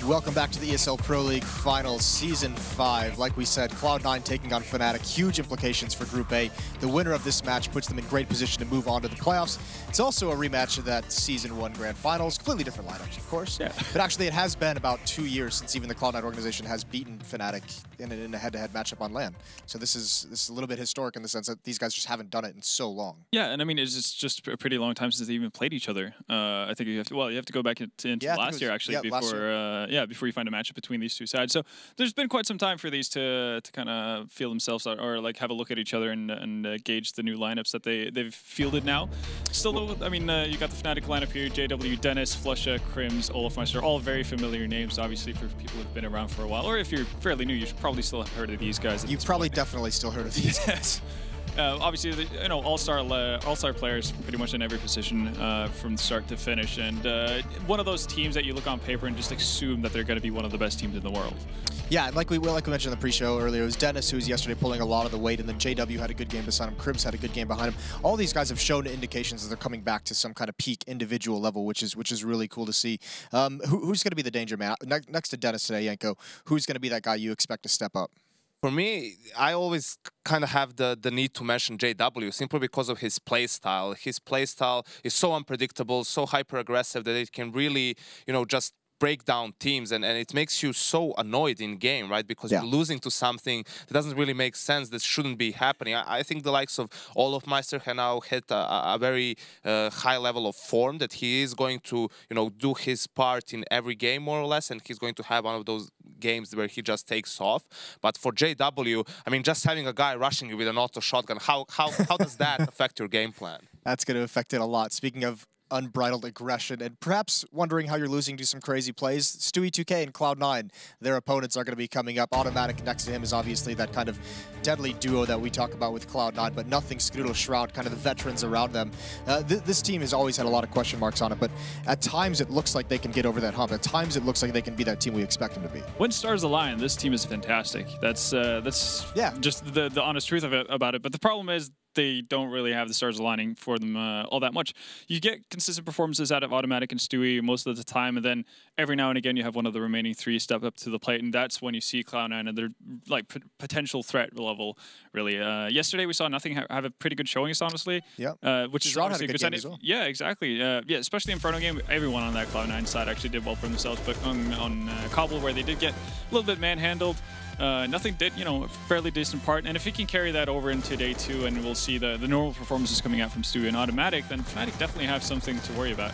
Welcome back to the ESL Pro League Finals, Season 5. Like we said, Cloud9 taking on Fnatic. Huge implications for Group A. The winner of this match puts them in great position to move on to the playoffs. It's also a rematch of that Season 1 Grand Finals. Completely different lineups, of course. Yeah. But actually, it has been about 2 years since even the Cloud9 organization has beaten Fnatic in a head-to-head matchup on LAN. So this is a little bit historic in the sense that these guys just haven't done it in so long. Yeah, and I mean, it's just a pretty long time since they even played each other. I think you have to go back into last year, actually, before you find a matchup between these two sides. So there's been quite some time for these to kind of feel themselves out, or like have a look at each other and gauge the new lineups that they've fielded now. Still, though, I mean, you got the Fnatic lineup here: JW, Dennis, Flusha, Crims, Olafmeister, all very familiar names, obviously, for people who've been around for a while. Or if you're fairly new, you should probably still have heard of these guys. You've probably definitely still heard of these guys. Obviously, all-star players pretty much in every position from start to finish, and one of those teams that you look on paper and just assume that they're going to be one of the best teams in the world. Yeah, like we mentioned in the pre-show earlier, it was Dennis who was yesterday pulling a lot of the weight, and then JW had a good game beside him. Cribbs had a good game behind him. All these guys have shown indications that they're coming back to some kind of peak individual level, which is really cool to see. Who's going to be the danger man next to Dennis today, Yanko? Who's going to be that guy you expect to step up? For me, I always kind of have the need to mention JW simply because of his play style. His play style is so unpredictable, so hyper-aggressive that it can really, just break down teams, and it makes you so annoyed in game, right? Because you're losing to something that doesn't really make sense, that shouldn't be happening. I think the likes of Olafmeister have now hit a very high level of form, that he is going to, do his part in every game more or less, and he's going to have one of those games where he just takes off. But for JW, I mean, just having a guy rushing you with an auto shotgun, how does that affect your game plan? That's going to affect it a lot. Speaking of unbridled aggression, and perhaps wondering how you're losing to some crazy plays, Stewie2K and Cloud9, their opponents are going to be coming up. Automatic next to him is obviously that kind of deadly duo that we talk about with Cloud9, but nothing Scoodle, Shroud, kind of the veterans around them. This team has always had a lot of question marks on it, but at times it looks like they can get over that hump. At times it looks like they can be that team we expect them to be. When stars align, this team is fantastic. That's just the honest truth of it about it. But the problem is, they don't really have the stars aligning for them all that much. You get consistent performances out of Automatic and Stewie most of the time, and then every now and again you have one of the remaining three step up to the plate, and that's when you see Cloud9 and their like potential threat level, really. Yesterday we saw nothing have a pretty good showing, honestly. Yeah. Which is obviously a good sign. Well. Yeah, exactly. Yeah, especially Inferno game, everyone on that Cloud9 side actually did well for themselves, but on Cobble, where they did get a little bit manhandled, nothing did, a fairly decent part. And if he can carry that over into day 2, and we'll see the normal performances coming out from Stewie and Automatic, then Fnatic definitely have something to worry about.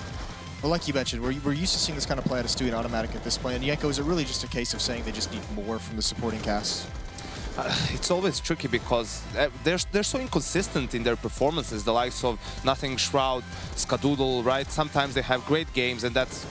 Well, like you mentioned, we're used to seeing this kind of play out of Stewie and Automatic at this point. And Yanko, is it really just a case of saying they just need more from the supporting cast? It's always tricky because they're so inconsistent in their performances, the likes of Nothing, Shroud, Skadoodle, right? Sometimes they have great games, and that's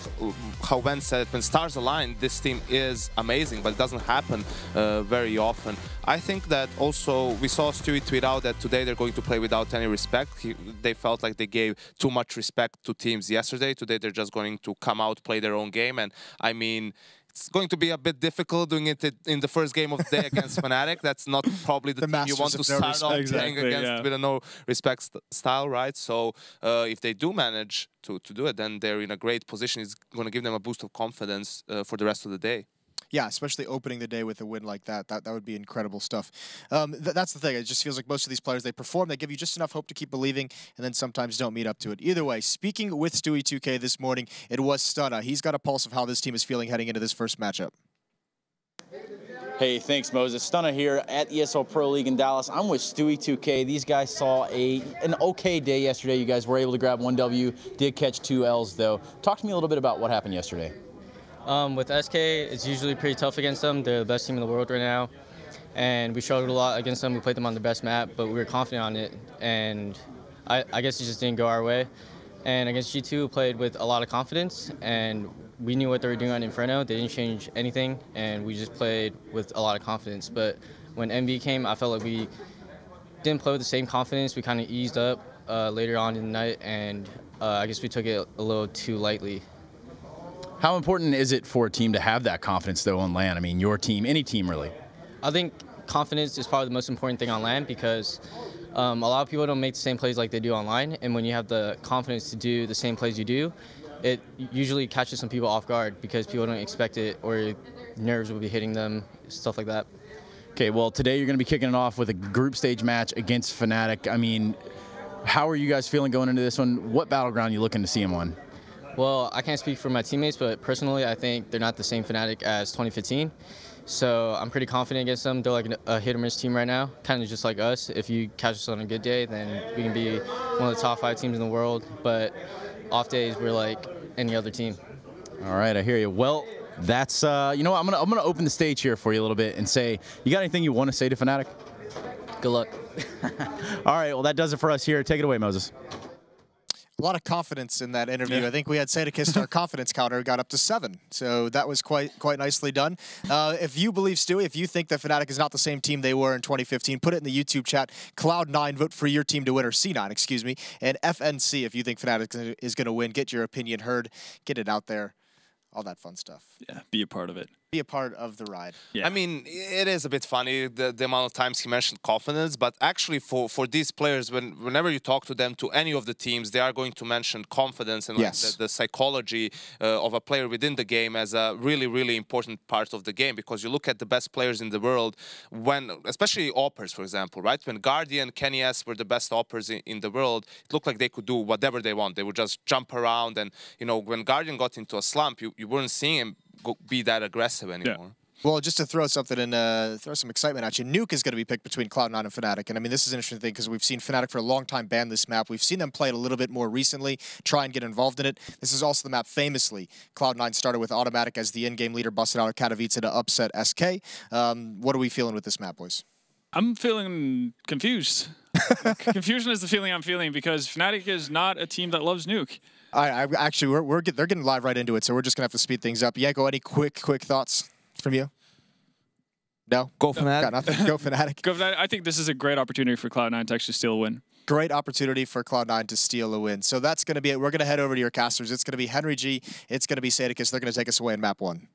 how Ben said it. When stars align, this team is amazing, but it doesn't happen very often. I think that also we saw Stewie tweet out that today they're going to play without any respect. They felt like they gave too much respect to teams yesterday. Today they're just going to come out, play their own game, and I mean, it's going to be a bit difficult doing it in the first game of the day against Fnatic. That's not probably the team you want to start off playing against with a no-respect style, right? So if they do manage to do it, then they're in a great position. It's going to give them a boost of confidence for the rest of the day. Yeah, especially opening the day with a win like that. That would be incredible stuff. That's the thing. It just feels like most of these players, they perform, they give you just enough hope to keep believing, and then sometimes don't meet up to it. Either way, speaking with Stewie2K this morning, it was Stunna. He's got a pulse of how this team is feeling heading into this first matchup. Hey, thanks, Moses. Stunna here at ESL Pro League in Dallas. I'm with Stewie2K. These guys saw an okay day yesterday. You guys were able to grab 1 W, did catch 2 Ls, though. Talk to me a little bit about what happened yesterday. With SK, it's usually pretty tough against them. They're the best team in the world right now, and we struggled a lot against them. We played them on the best map, but we were confident on it, and I guess it just didn't go our way. And against G2, we played with a lot of confidence, and we knew what they were doing on Inferno. They didn't change anything, and we just played with a lot of confidence. But when MB came, I felt like we didn't play with the same confidence. We kind of eased up later on in the night, and I guess we took it a little too lightly. How important is it for a team to have that confidence, though, on LAN? I mean, your team, any team, really. I think confidence is probably the most important thing on LAN because a lot of people don't make the same plays like they do online. And when you have the confidence to do the same plays you do, it usually catches some people off guard because people don't expect it, or nerves will be hitting them, stuff like that. Okay, well, today you're going to be kicking it off with a group stage match against Fnatic. I mean, how are you guys feeling going into this one? What battleground are you looking to see them on? Well, I can't speak for my teammates, but personally, I think they're not the same Fnatic as 2015. So I'm pretty confident against them. They're like a hit-or-miss team right now, kind of just like us. If you catch us on a good day, then we can be one of the top 5 teams in the world. But off days, we're like any other team. All right, I hear you. Well, that's you know what, I'm gonna open the stage here for you a little bit and say, you got anything you want to say to Fnatic? Good luck. All right, well, that does it for us here. Take it away, Moses. A lot of confidence in that interview. Yeah. I think we had Sadakist, our confidence counter got up to 7. So that was quite nicely done. If you believe, Stewie, if you think that Fnatic is not the same team they were in 2015, put it in the YouTube chat. Cloud9, vote for your team to win, or C9, excuse me. And FNC, if you think Fnatic is going to win, get your opinion heard, get it out there. All that fun stuff. Yeah, be a part of it. Be a part of the ride. Yeah. I mean, it is a bit funny, the amount of times he mentioned confidence, but actually for these players, whenever you talk to them, to any of the teams, they are going to mention confidence and like the psychology of a player within the game as a really, really important part of the game, because you look at the best players in the world, especially oppers, for example, right? When Guardian, Kenny S were the best oppers in the world, it looked like they could do whatever they want. They would just jump around, and, you know, when Guardian got into a slump, you weren't seeing him be that aggressive anymore. Yeah. Well, just to throw something in, throw some excitement at you, Nuke is going to be picked between Cloud9 and Fnatic. And I mean, this is an interesting thing because we've seen Fnatic for a long time ban this map. We've seen them play it a little bit more recently, try and get involved in it. This is also the map famously Cloud9 started with Automatic as the in-game leader, busted out of Katowice to upset SK. What are we feeling with this map, boys? I'm feeling confused. Confusion is the feeling I'm feeling because Fnatic is not a team that loves Nuke. Actually, they're getting live right into it, so we're just gonna have to speed things up. Yanko, any quick thoughts from you? No? Go Fnatic. Got nothing. Go Fnatic. Go Fnatic. I think this is a great opportunity for Cloud9 to actually steal a win. Great opportunity for Cloud9 to steal a win. So that's gonna be it. We're gonna head over to your casters. It's gonna be Henry G. It's gonna be Sadakist. They're gonna take us away in map 1.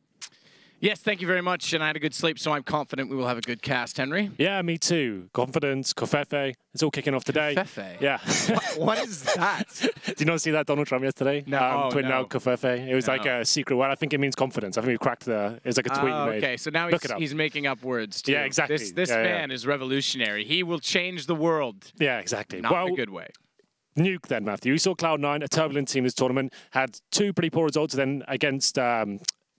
Yes, thank you very much, and I had a good sleep, so I'm confident we will have a good cast, Henry. Yeah, me too. Confidence, Kofefe, it's all kicking off today. Kofefe? Yeah. What is that? Did you not see that Donald Trump yesterday? No, tweeting out Kofefe. It was like a secret word. I think it means confidence. I think we cracked it was like a tweet you made. Okay, so now he's making up words, too. Yeah, exactly. This man is revolutionary. He will change the world. Yeah, exactly. Not in a good way. Nuke then, Matthew. You saw Cloud9, a turbulent team this tournament, had 2 pretty poor results then against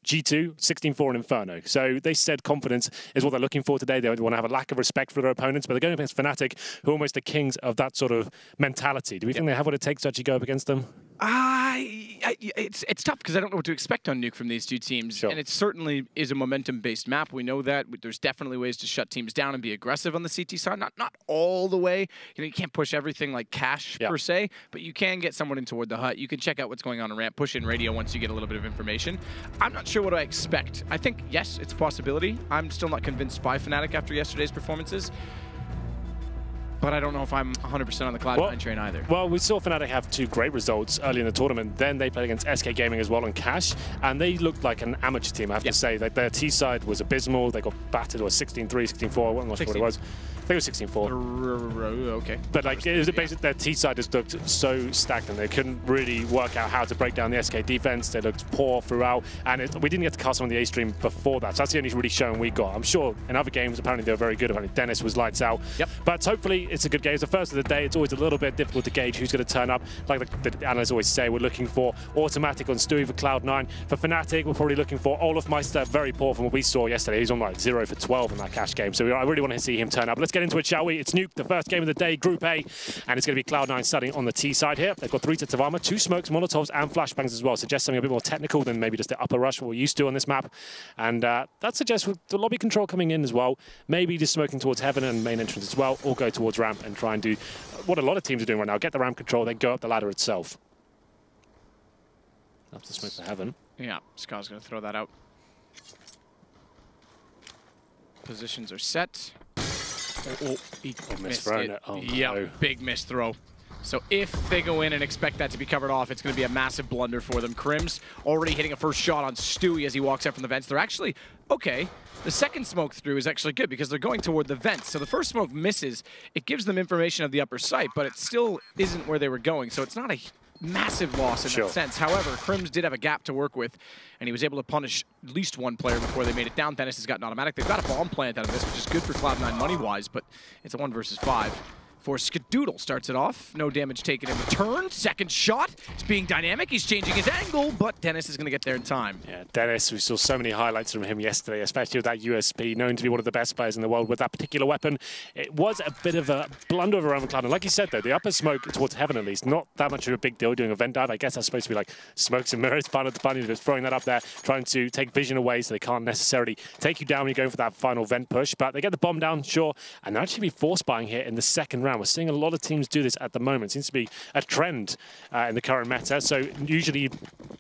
G2, 16-4 in Inferno. So they said confidence is what they're looking for today. They want to have a lack of respect for their opponents, but they're going against Fnatic, who are almost the kings of that sort of mentality. Do we think they have what it takes to actually go up against them? It's tough because I don't know what to expect on Nuke from these 2 teams. Sure. And it certainly is a momentum-based map. We know that. There's definitely ways to shut teams down and be aggressive on the CT side. Not all the way. You know, you can't push everything like cash per se, but you can get someone in toward the hut. You can check out what's going on ramp, push in radio once you get a little bit of information. I'm not sure what I expect. I think, yes, it's a possibility. I'm still not convinced by Fnatic after yesterday's performances. But I don't know if I'm 100% on the Cloud9 train either. Well, we saw Fnatic have 2 great results early in the tournament. Then they played against SK Gaming as well on Cash, and they looked like an amateur team, I have to say. Like, their T side was abysmal. They got battered, or 16-3, 16-4, I'm not sure what it was. I think it was 16-4. Okay. But like, it was basically their T side just looked so stagnant. They couldn't really work out how to break down the SK defense. They looked poor throughout, and we didn't get to cast on the A stream before that. So that's the only really showing we got. I'm sure in other games, apparently they were very good. Apparently Dennis was lights out. Yep. But hopefully it's a good game. It's the first of the day. It's always a little bit difficult to gauge who's going to turn up. Like the analysts always say, we're looking for Automatic on Stewie for Cloud9. For Fnatic, we're probably looking for Olaf Meister, very poor from what we saw yesterday. He's on like 0 for 12 in that Cash game. So I really want to see him turn up. But let's get into it, shall we? It's Nuke, the first game of the day, Group A, and it's going to be Cloud9 starting on the T side here. They've got 3 sets of armor, 2 smokes, molotovs, and flashbangs as well. Suggests something a bit more technical than maybe just the upper rush, what we're used to on this map. And that suggests with the lobby control coming in as well, maybe just smoking towards heaven and main entrance as well, or go towards ramp and try and do what a lot of teams are doing right now, get the ramp control, then go up the ladder itself. Have to smoke for heaven. Yeah, Scar's going to throw that out. Positions are set. He missed it. Oh, yeah, no. Big miss throw. So if they go in and expect that to be covered off, it's going to be a massive blunder for them. Crims already hitting a first shot on Stewie as he walks out from the vents. They're actually, okay, the second smoke through is actually good because they're going toward the vents. So the first smoke misses. It gives them information of the upper site, but it still isn't where they were going. So it's not a massive loss in that sense. However, Crims did have a gap to work with, and he was able to punish at least one player before they made it down. Dennis has got an automatic. They've got a bomb plant out of this, which is good for Cloud9 money-wise, but it's a 1 versus 5. For Skadoodle starts it off. No damage taken in return. Second shot. He's being dynamic. He's changing his angle, but Dennis is going to get there in time. Yeah, Dennis, we saw so many highlights from him yesterday, especially with that USP, known to be one of the best players in the world with that particular weapon. It was a bit of a blunder around the cloud. And like you said, though, the upper smoke towards heaven, at least, not that much of a big deal doing a vent dive. I guess that's supposed to be like smokes and mirrors. Part of the bunny just throwing that up there, trying to take vision away so they can't necessarily take you down when you're going for that final vent push. But they get the bomb down, sure, and they're actually be force buying here in the second round. We're seeing a lot of teams do this at the moment. Seems to be a trend in the current meta. So usually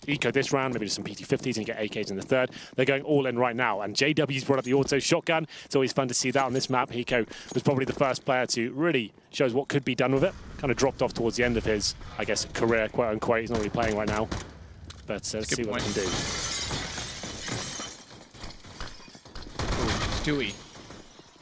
eco this round, maybe just some PT50s and you get AKs in the third. They're going all in right now. And JW's brought up the auto shotgun. It's always fun to see that on this map. Hiko was probably the first player to really show us what could be done with it. Kind of dropped off towards the end of his, I guess, career, quote unquote. He's not really playing right now. But let's see what he can do. Stewie.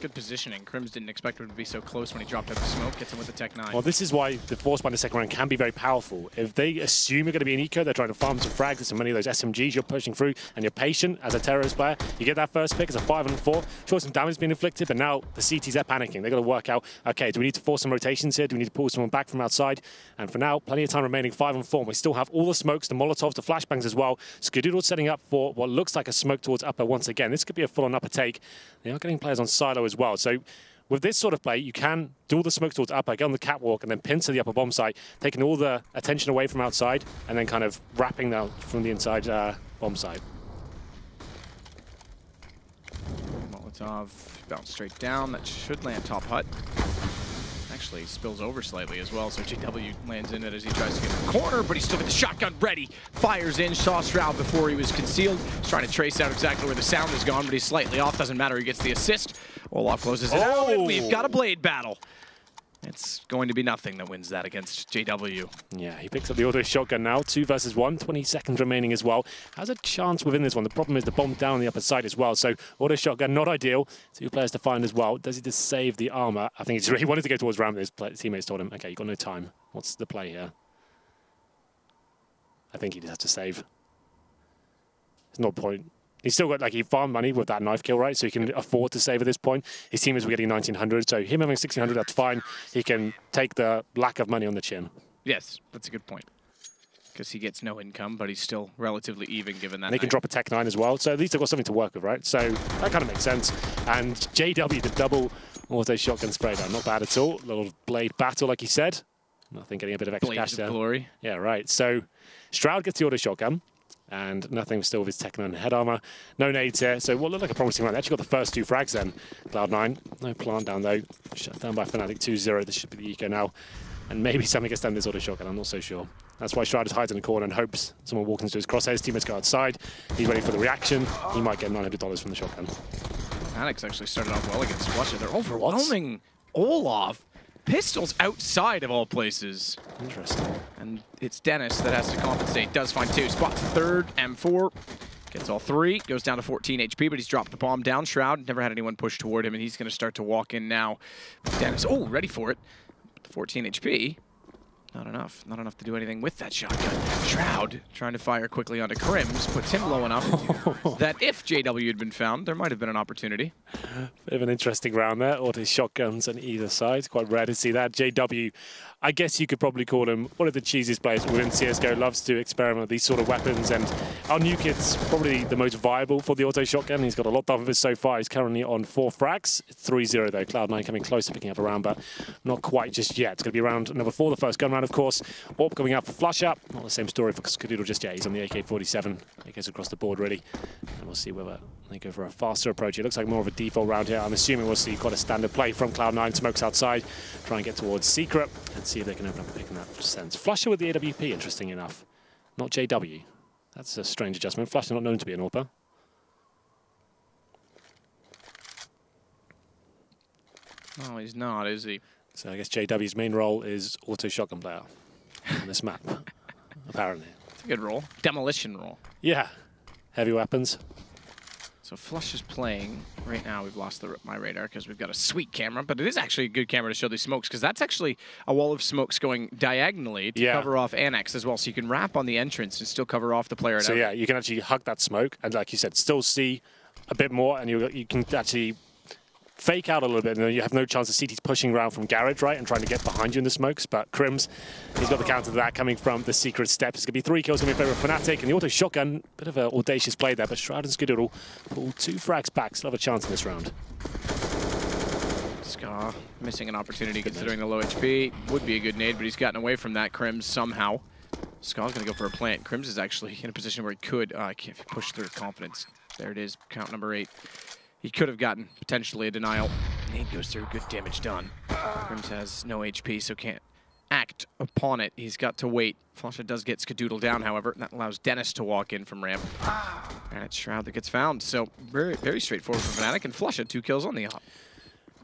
Good positioning. Crims didn't expect him to be so close when he dropped out the smoke. Gets him with the Tech 9. Well, this is why the force by the second round can be very powerful. If they assume you're going to be an eco, they're trying to farm some frags and some many of those SMGs you're pushing through, and you're patient as a terrorist player. You get that first pick, it's a 5 and 4. Sure, some damage has been inflicted, but now the CTs, they're panicking. They've got to work out, okay, do we need to force some rotations here? Do we need to pull someone back from outside? And for now, plenty of time remaining, 5 and 4. We still have all the smokes, the Molotovs, the flashbangs as well. Skadoodle setting up for what looks like a smoke towards upper once again. This could be a full-on upper take. They are getting players on silo as well. So with this sort of play, you can do all the smoke towards upper, get on the catwalk, and then pin to the upper bomb site, taking all the attention away from outside, and then kind of wrapping that from the inside bomb site. Molotov bounced straight down. That should land top hut. Actually spills over slightly as well, so JW lands in it as he tries to get in the corner, but he's still got the shotgun ready. Fires in, saw Shroud before he was concealed. He's trying to trace out exactly where the sound is gone, but he's slightly off. Doesn't matter, he gets the assist. Olaf closes it out, and we've got a blade battle. It's going to be nothing that wins that against JW. Yeah, he picks up the auto shotgun now. 2 versus 1, 20 seconds remaining as well. Has a chance within this one. The problem is the bomb down on the upper side as well. So auto shotgun, not ideal. 2 players to find as well. Does he just save the armor? I think he just really wanted to go towards Ram. His teammates told him, okay, you've got no time. What's the play here? I think he just has to save. There's no point. He's still got, like, he farmed money with that knife kill, right? So he can afford to save at this point. His teammates were getting 1900, so him having 1600, that's fine. He can take the lack of money on the chin. Yes, that's a good point. Because he gets no income, but he's still relatively even given that. And he can drop a Tech 9 as well, so at least they've got something to work with, right? So that kind of makes sense. And JW, the double auto shotgun spray down, not bad at all. Little blade battle, like you said. I think getting a bit of extra cash there. Glory. Yeah, right. So Shroud gets the auto shotgun. And nothing still with his Tech 9 head armor. No nades here, so what looked like a promising round. They actually got the first 2 frags then. Cloud9, no plant down though. Shut down by Fnatic 2-0. This should be the eco now. And maybe something gets done this auto shotgun, I'm not so sure. That's why Shroud hides in the corner and hopes someone walks into his crosshairs. Teammates go outside. He's ready for the reaction. He might get $900 from the shotgun. Fnatic's actually started off well against Flusher. They're overwhelming Olaf. Pistols outside of all places. Interesting. And it's Dennis that has to compensate. Does find 2. Spots the third. M4. Gets all 3. Goes down to 14 HP, but he's dropped the bomb down. Shroud never had anyone push toward him, and he's going to start to walk in now. Dennis, ready for it. 14 HP. Not enough. Not enough to do anything with that shotgun. Shroud trying to fire quickly onto Crims. Puts him low enough that if JW had been found, there might have been an opportunity. Bit of an interesting round there. Auto shotguns on either side. Quite rare to see that. JW, I guess you could probably call him one of the cheesiest players within CSGO. Loves to experiment with these sort of weapons. And our Nuke is probably the most viable for the auto shotgun. He's got a lot done with it so far. He's currently on 4 frags. It's 3-0 though. Cloud9 coming close to picking up a round, but not quite just yet. It's going to be round number 4, the first gun round, of course. Orb coming out for flush up. Not the same story for Skadoodle just yet. He's on the AK-47. He goes across the board, really. And we'll see whether they go for a faster approach. It looks like more of a default round here. I'm assuming we'll see quite a standard play from Cloud9. Smokes outside. Try and get towards Secret and see if they can open up a pick in that sense. Flusher with the AWP, interesting enough. Not JW. That's a strange adjustment. Flusher not known to be an AWPer. No, he's not, is he? So I guess JW's main role is auto shotgun player on this map, apparently. It's a good role. Demolition role. Yeah. Heavy weapons. So Flush is playing. Right now we've lost my radar because we've got a sweet camera, but it is actually a good camera to show these smokes because that's actually a wall of smokes going diagonally to cover off Annex as well. So you can wrap on the entrance and still cover off the player. So yeah, you can actually hug that smoke and, like you said, still see a bit more, and you can actually fake out a little bit, and you have no chance of CT's pushing around from Garage, right, and trying to get behind you in the smokes. But Crims, he's got the counter to that coming from the secret steps. It's going to be 3 kills coming in favor of Fnatic, and the auto shotgun, bit of an audacious play there, but Shroud and Skadoodle pull 2 frags back, still have a chance in this round. Scar missing an opportunity considering the low HP. Would be a good nade, but he's gotten away from that. Crims somehow. Scar's going to go for a plant. Crims is actually in a position where he could, if he pushed through confidence. There it is, count number 8. He could have gotten potentially a denial. Nade goes through, good damage done. Crims has no HP, so can't act upon it. He's got to wait. Flusha does get Skadoodle down, however, and that allows Dennis to walk in from ramp. And it's Shroud that gets found. So very, very straightforward for Fnatic, and Flusha 2 kills on the op.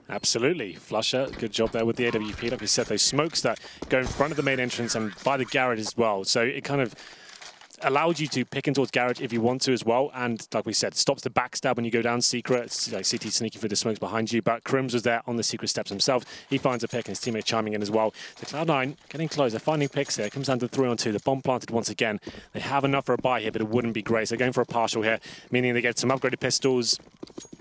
Absolutely. Flusha, good job there with the AWP. Like we said, those smokes that go in front of the main entrance and by the garage as well. So it kind of allowed you to pick in towards garage if you want to as well, and like we said, stops the backstab when you go down secret. It's like CT sneaking through the smokes behind you, but Crims was there on the secret steps himself. He finds a pick and his teammate chiming in as well. So Cloud9 getting close, they're finding picks here. It comes down to 3-on-2, the bomb planted once again. They have enough for a buy here, but it wouldn't be great. So they're going for a partial here, meaning they get some upgraded pistols,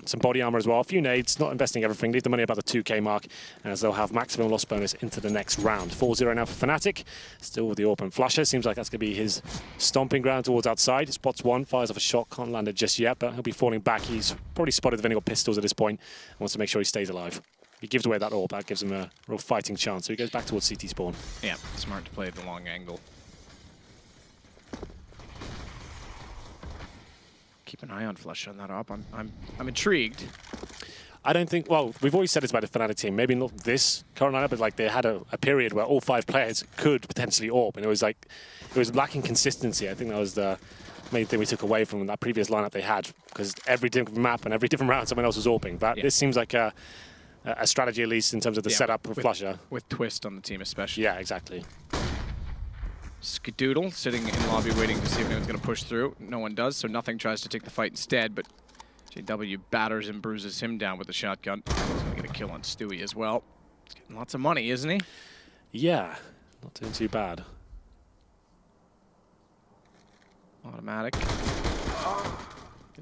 some body armor as well, a few nades, not investing everything, leave the money about the 2k mark, as they'll have maximum loss bonus into the next round. 4-0 now for Fnatic, still with the open Flusha. Seems like that's going to be his stomping ground towards outside. Spots one, fires off a shot, can't land it just yet, but he'll be falling back. He's probably spotted the Venegal pistols at this point and wants to make sure he stays alive. If he gives away that AWP, that gives him a real fighting chance, so he goes back towards CT spawn. Yeah, smart to play at the long angle. Keep an eye on Flush on that op. I'm intrigued. I don't think, well, we've always said it's about the Fnatic team. Maybe not this current lineup, but like they had a period where all 5 players could potentially AWP, and it was like, it was lacking consistency. I think that was the main thing we took away from that previous lineup they had, because every different map and every different round someone else was AWPing. But this seems like a strategy, at least in terms of the setup for Flusha. With Twist on the team especially. Yeah, exactly. Skadoodle sitting in lobby waiting to see if anyone's going to push through. No one does, so Nothing tries to take the fight instead, but JW batters and bruises him down with the shotgun. He's going to get a kill on Stewie as well. He's getting lots of money, isn't he? Yeah, not doing too bad. Automatic. Gets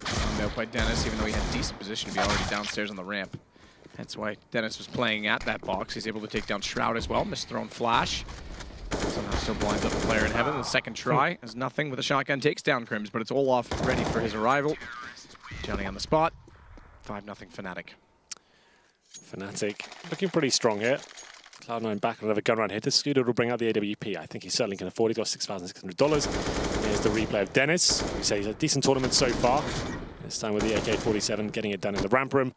found out by Dennis, even though he had a decent position to be already downstairs on the ramp. That's why Dennis was playing at that box. He's able to take down Shroud as well. Misthrown flash. Somehow still blinds up the player in heaven. The second try is Nothing with a shotgun. Takes down Crims, but it's all off, ready for his arrival. Johnny on the spot. 5-0 Fnatic. Fnatic looking pretty strong here. Cloud9 back on another gun round here. This Skadoodle will bring out the AWP. I think he certainly can afford it. He got $6,600. Here's the replay of Dennis. We say he's a decent tournament so far. This time with the AK-47, getting it done in the ramp room.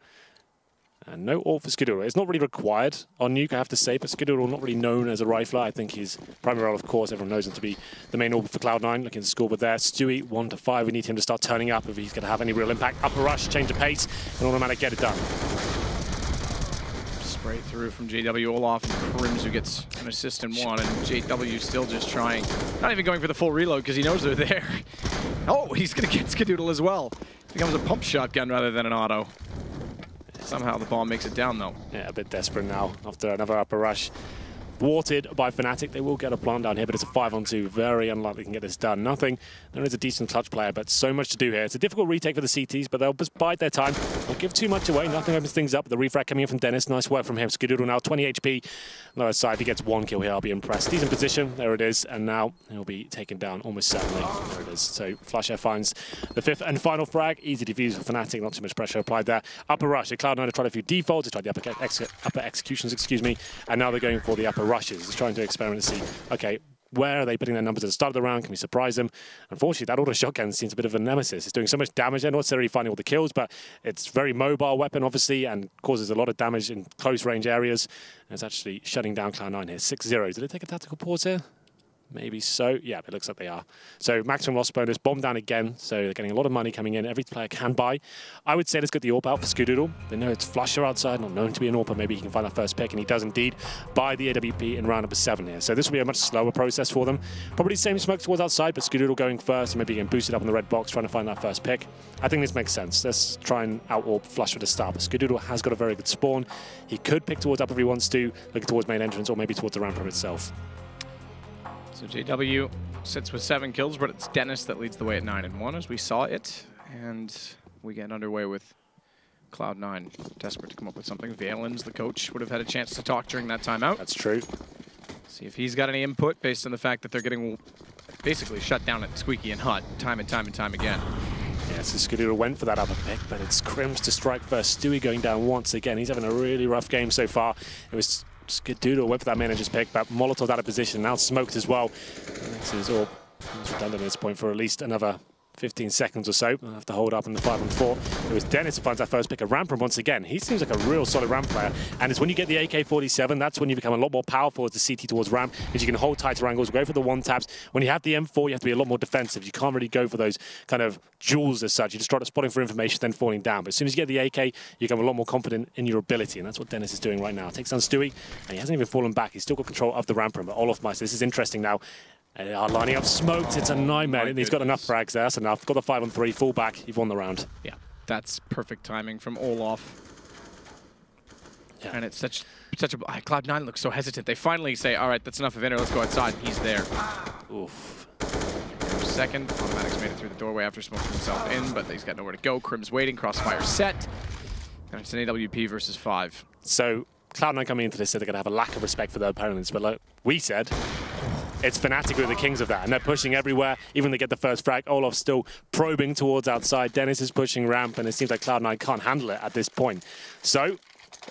And no AWP for Skadoodle. It's not really required on Nuke, I have to say, but Skadoodle not really known as a rifler. I think his primary role, of course, everyone knows him to be the main AWP for Cloud9. Looking to score with there. Stewie, 1-5. We need him to start turning up if he's going to have any real impact. Upper rush, change of pace, and automatic get it done. Spray through from JW Olaf and Crims, who gets an assist in one, and JW still just trying, not even going for the full reload because he knows they're there. Oh, he's going to get Skadoodle as well. It becomes a pump shotgun rather than an auto. Somehow the ball makes it down, though. Yeah, a bit desperate now after another upper rush. Thwarted by Fnatic. They will get a plant down here, but it's a 5-on-2. Very unlikely they can get this done. Nothing. There is a decent clutch player, but so much to do here. It's a difficult retake for the CTs, but they'll just bide their time. They'll give too much away. Nothing opens things up. The refrag coming in from Dennis. Nice work from him. Skadoodle now 20 HP. Lower side. If he gets 1 kill here, I'll be impressed. He's in position. There it is. And now he'll be taken down almost certainly. There it is. So Flusha finds the 5th and final frag. Easy defuse for Fnatic. Not too much pressure applied there. Upper rush. Cloud9 have tried a few defaults. They tried the upper executions, excuse me. And now they're going for the upper rushes. They're trying to experiment to see, okay, where are they putting their numbers at the start of the round? Can we surprise them? Unfortunately, that auto shotgun seems a bit of a nemesis. It's doing so much damage. They're not necessarily finding all the kills, but it's a very mobile weapon, obviously, and causes a lot of damage in close range areas. And it's actually shutting down Cloud9 here. 6-0. Did it take a tactical pause here? Maybe so. Yeah, it looks like they are. So maximum loss bonus, bomb down again. So they're getting a lot of money coming in. Every player can buy. I would say let's get the AWP out for Skadoodle. They know it's Flusher outside, not known to be an AWP, but maybe he can find that first pick, and he does indeed buy the AWP in round number 7 here. So this will be a much slower process for them. Probably the same smoke towards outside, but Skadoodle going first, and maybe getting boosted up in the red box, trying to find that first pick. I think this makes sense. Let's try and out-AWP Flusher to start. But Skadoodle has got a very good spawn. He could pick towards up if he wants to, looking towards main entrance, or maybe towards the ramp room itself. So JW sits with 7 kills, but it's Dennis that leads the way at 9-1 as we saw it. And we get underway with Cloud9 desperate to come up with something. Valen's, the coach, would have had a chance to talk during that timeout. That's true. See if he's got any input based on the fact that they're getting basically shut down at Squeaky and Hut time and time and time again. Yeah, so Skadoodle went for that upper pick, but it's Crims to strike first. Stewie going down once again. He's having a really rough game so far. It was Skadoodle went for that manager's pick, but Molotov out of position, now smoked as well. This is all redundant at this point for at least another 15 seconds or so. I'll have to hold up in the 5-on-4. It was Dennis who finds that first pick. A ramper once again. He seems like a real solid ramp player. And it's when you get the AK-47, that's when you become a lot more powerful as the CT towards ramp, because you can hold tighter angles, go for the one taps. When you have the M4, you have to be a lot more defensive. You can't really go for those kind of jewels as such. You just try to spotting for information, then falling down. But as soon as you get the AK, you become a lot more confident in your ability. And that's what Dennis is doing right now. Takes down Stewie, and he hasn't even fallen back. He's still got control of the ramp room. But Olofmeister, this is interesting now. They are lining up smoked. It's a nightmare. And he's got enough frags there. That's enough. Got the 5-on-3. Full back. You've won the round. Yeah, that's perfect timing from Olaf. Yeah. And it's such a... Cloud9 looks so hesitant. They finally say, all right, that's enough of inner. Let's go outside. He's there. Oof. Second. Automatic's made it through the doorway after smoking himself in, but he's got nowhere to go. Crim's waiting. Crossfire set. And it's an AWP versus 5. So Cloud9 coming into this said they're going to have a lack of respect for their opponents. But like we said, it's Fnatic who are the kings of that, and they're pushing everywhere. Even when they get the first frag, Olaf's still probing towards outside. Dennis is pushing ramp, and it seems like Cloud9 can't handle it at this point. So,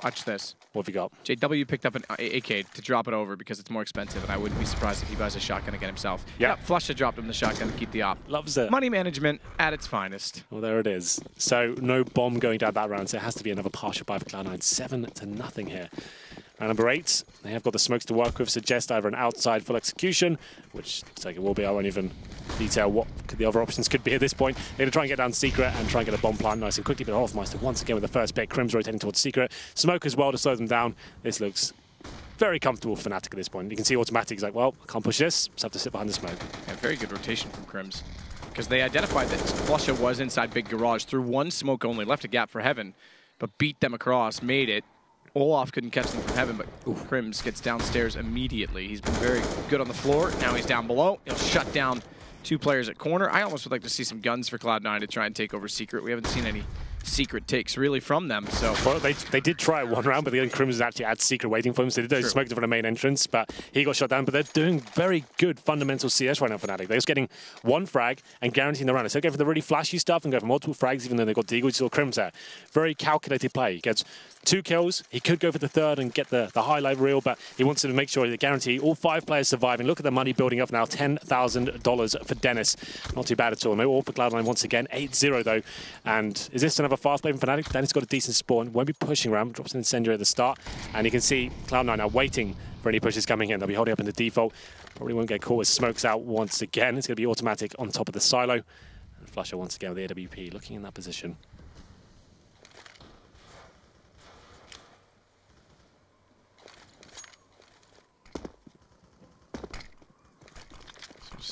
watch this. What have you got? JW picked up an AK to drop it over because it's more expensive, and I wouldn't be surprised if he buys a shotgun again himself. Yeah. Flusha dropped him the shotgun to keep the op. Loves it. Money management at its finest. Well, there it is. So, no bomb going down that round, so it has to be another partial buy for Cloud9. 7-0 here. Round number 8, they have got the smokes to work with, suggest either an outside full execution, which like it will be. I won't even detail what the other options could be at this point. They're going to try and get down Secret and try and get a bomb plant nice and quickly, but Olofmeister once again with the first pick. Crim's rotating towards Secret. Smoke as well to slow them down. This looks very comfortable for Fnatic at this point. You can see Automatic's like, well, I can't push this, just have to sit behind the smoke. Yeah, very good rotation from Crims, because they identified that Flusha was inside Big Garage through one smoke only, left a gap for Heaven, but beat them across, made it. Olaf couldn't catch them from Heaven, but Crims gets downstairs immediately. He's been very good on the floor. Now he's down below. He'll shut down 2 players at corner. I almost would like to see some guns for Cloud9 to try and take over Secret. We haven't seen any Secret takes really from them. So well, they did try it one round, but the Crims is actually at Secret waiting for him. So they did smoke for the main entrance, but he got shot down. But they're doing very good fundamental CS right now, Fnatic. They're just getting 1 frag and guaranteeing the round. Instead of going for the really flashy stuff and go for multiple frags, even though they've got Deagle, you saw Crims there. Very calculated play. He gets 2 kills. He could go for the 3rd and get the highlight reel, but he wants to make sure they guarantee all 5 players surviving. Look at the money building up now. $10,000 for Dennis. Not too bad at all. No all for Cloud9 once again. 8-0 though. And is this another fast play from Fnatic? Dennis got a decent spawn. Won't be pushing around. Drops an incendiary at the start. And you can see Cloud9 now waiting for any pushes coming in. They'll be holding up in the default. Probably won't get caught with smokes out once again. It's going to be Automatic on top of the silo. And Flusher once again with the AWP looking in that position.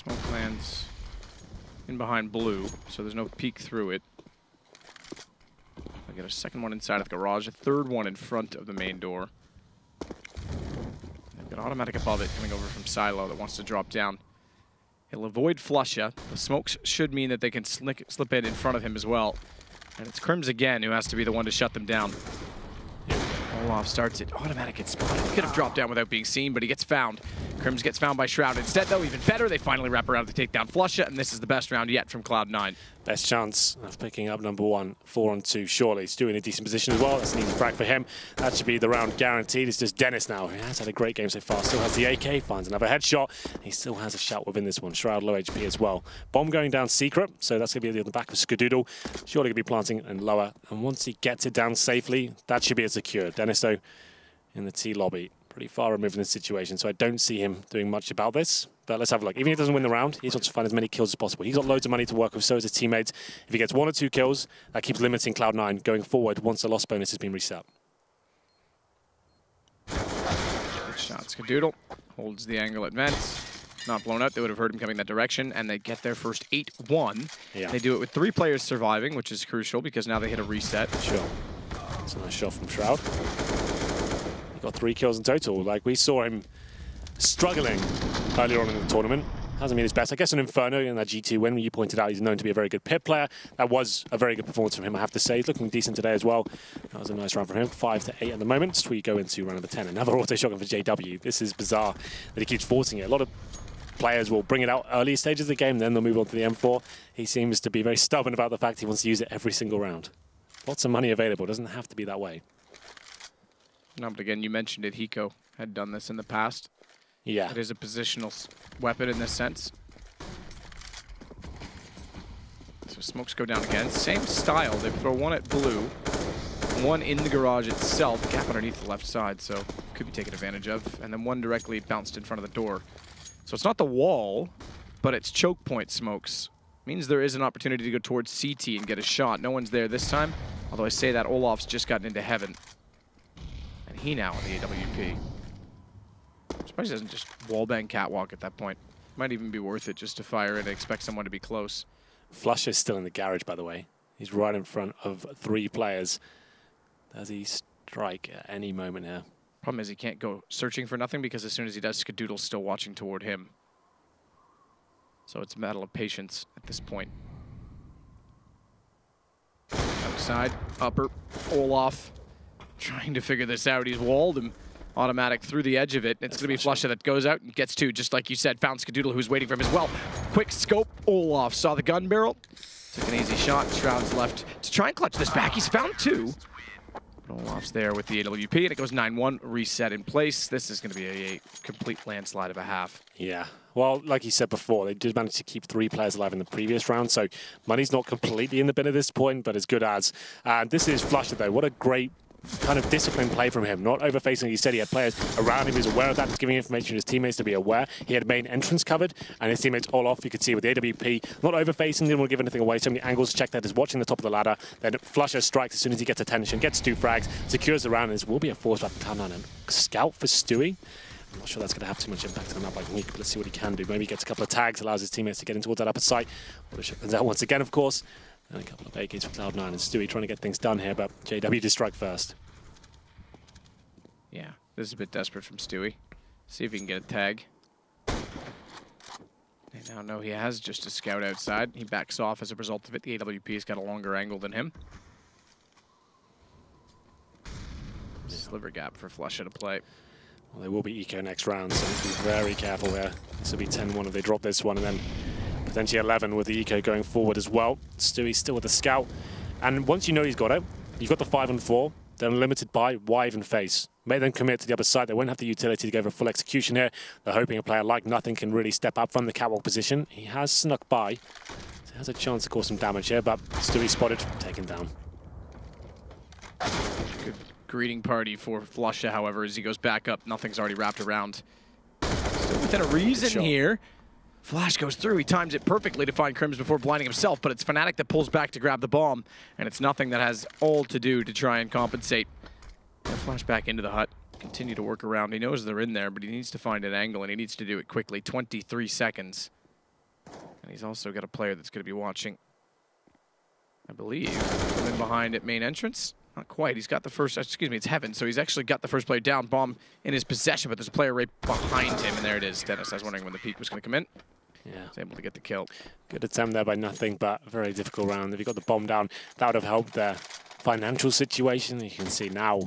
smoke lands in behind blue, so there's no peek through it. I get a second one inside of the garage, a 3rd one in front of the main door. They've got Automatic above it coming over from Silo that wants to drop down. He'll avoid Flusha. The smokes should mean that they can slip in front of him as well. And it's Crims again who has to be the one to shut them down. Olaf starts it. Automatic gets spotted. He could have dropped down without being seen, but he gets found. Crims gets found by Shroud. Instead, though, even better, they finally wrap around to take down Flusha, and this is the best round yet from Cloud9. Best chance of picking up number 1, 4-on-2, surely. He's doing a decent position as well. That's an easy frag for him. That should be the round guaranteed. It's just Dennis now. He has had a great game so far. Still has the AK, finds another headshot. He still has a shout within this one. Shroud low HP as well. Bomb going down Secret, so that's going to be on the back of Skadoodle. Surely going to be planting and lower. And once he gets it down safely, that should be a secure. Dennis, though, in the T lobby. pretty far removed in this situation, so I don't see him doing much about this. But let's have a look. Even if he doesn't win the round, he just wants to find as many kills as possible. He's got loads of money to work with, so is his teammates. If he gets 1 or 2 kills, that keeps limiting Cloud9 going forward once the loss bonus has been reset. Good shot. Skadoodle holds the angle at vents. Not blown out. They would have heard him coming that direction, and they get their first 8-1. Yeah. They do it with 3 players surviving, which is crucial because now they hit a reset. Sure. That's a nice shot from Shroud. He got 3 kills in total. Like, we saw him struggling earlier on in the tournament. Hasn't been his best. I guess an Inferno in that G2 win, you pointed out he's known to be a very good pit player. That was a very good performance from him, I have to say. He's looking decent today as well. That was a nice round for him. 5-8 at the moment. So we go into round number 10. Another auto shotgun for JW. This is bizarre that he keeps forcing it. A lot of players will bring it out early stages of the game, then they'll move on to the M4. He seems to be very stubborn about the fact he wants to use it every single round. Lots of money available. It doesn't have to be that way. No, but again, you mentioned it. Hiko had done this in the past. Yeah. It is a positional weapon in this sense. So smokes go down again. Same style. They throw one at blue, one in the garage itself, gap underneath the left side, so could be taken advantage of, and then one directly bounced in front of the door. So it's not the wall, but it's choke point smokes. Means there is an opportunity to go towards CT and get a shot. No one's there this time, although I say that Olaf's just gotten into heaven. And he now on the AWP. I'm surprised he doesn't just wallbang catwalk at that point. Might even be worth it just to fire it and expect someone to be close. Flush is still in the garage, by the way. He's right in front of 3 players. Does he strike at any moment here? Problem is he can't go searching for nothing because as soon as he does, Skadoodle's still watching toward him. So it's a battle of patience at this point. Outside, upper, Olaf trying to figure this out. He's walled him. Automatic through the edge of it. It's going to be Flusha that goes out and gets 2, just like you said. Found Skadoodle, who's waiting for him as well. Quick scope. Olaf saw the gun barrel. Took an easy shot. Shroud's left to try and clutch this back. He's found 2. Olaf's there with the AWP, and it goes 9-1, reset in place. This is going to be a complete landslide of a half. Yeah. Well, like you said before, they did manage to keep 3 players alive in the previous round, so money's not completely in the bin at this point, but as good as. And this is Flusha, though. What a great kind of disciplined play from him, not overfacing. He said he had players around him. He was aware of that, giving information to his teammates to be aware. He had main entrance covered, and his teammates all off. You could see with the AWP, not overfacing, didn't want to give anything away. So many angles to check that. Is watching the top of the ladder. Then Flusha strikes as soon as he gets attention, gets 2 frags, secures the round, and this will be a force back to Cloud9. And scout for Stewie. I'm not sure that's going to have too much impact on that by week, but let's see what he can do. Maybe he gets a couple of tags, allows his teammates to get in towards that upper site. Well, the shot comes out once again, of course. And a couple of AKs for Cloud9 and Stewie trying to get things done here, but JW to strike first. Yeah, this is a bit desperate from Stewie. See if he can get a tag. They now know he has just a scout outside. He backs off as a result of it. The AWP's got a longer angle than him. Sliver gap for Flusha to play. Well, they will be eco next round, so be very careful there. This will be 10-1 if they drop this one, and then potentially 11 with the eco going forward as well. Stewie's still with the scout. And once you know he's got it, you've got the 5-4. They're limited by why even face. Make them commit to the other side. They won't have the utility to go for full execution here. They're hoping a player like Nothing can really step up from the catwalk position. He has snuck by. So he has a chance to cause some damage here, but Stewie spotted, taken down. Good greeting party for Flusha, however, as he goes back up. Nothing's already wrapped around. Still within a reason here. Flash goes through. He times it perfectly to find Crims before blinding himself, but it's Fnatic that pulls back to grab the bomb, and it's Nothing that has all to do to try and compensate. Flash back into the hut. Continue to work around. He knows they're in there, but he needs to find an angle, and he needs to do it quickly. 23 seconds. And he's also got a player that's going to be watching, I believe, in behind at main entrance. Not quite. He's got the first, excuse me, it's Heaven. So he's actually got the first player down. Bomb in his possession, but there's a player right behind him, and there it is. Dennis, I was wondering when the peak was going to come in. Yeah. He's able to get the kill. Good attempt there by Nothing, but a very difficult round. If he got the bomb down, that would have helped their financial situation. You can see now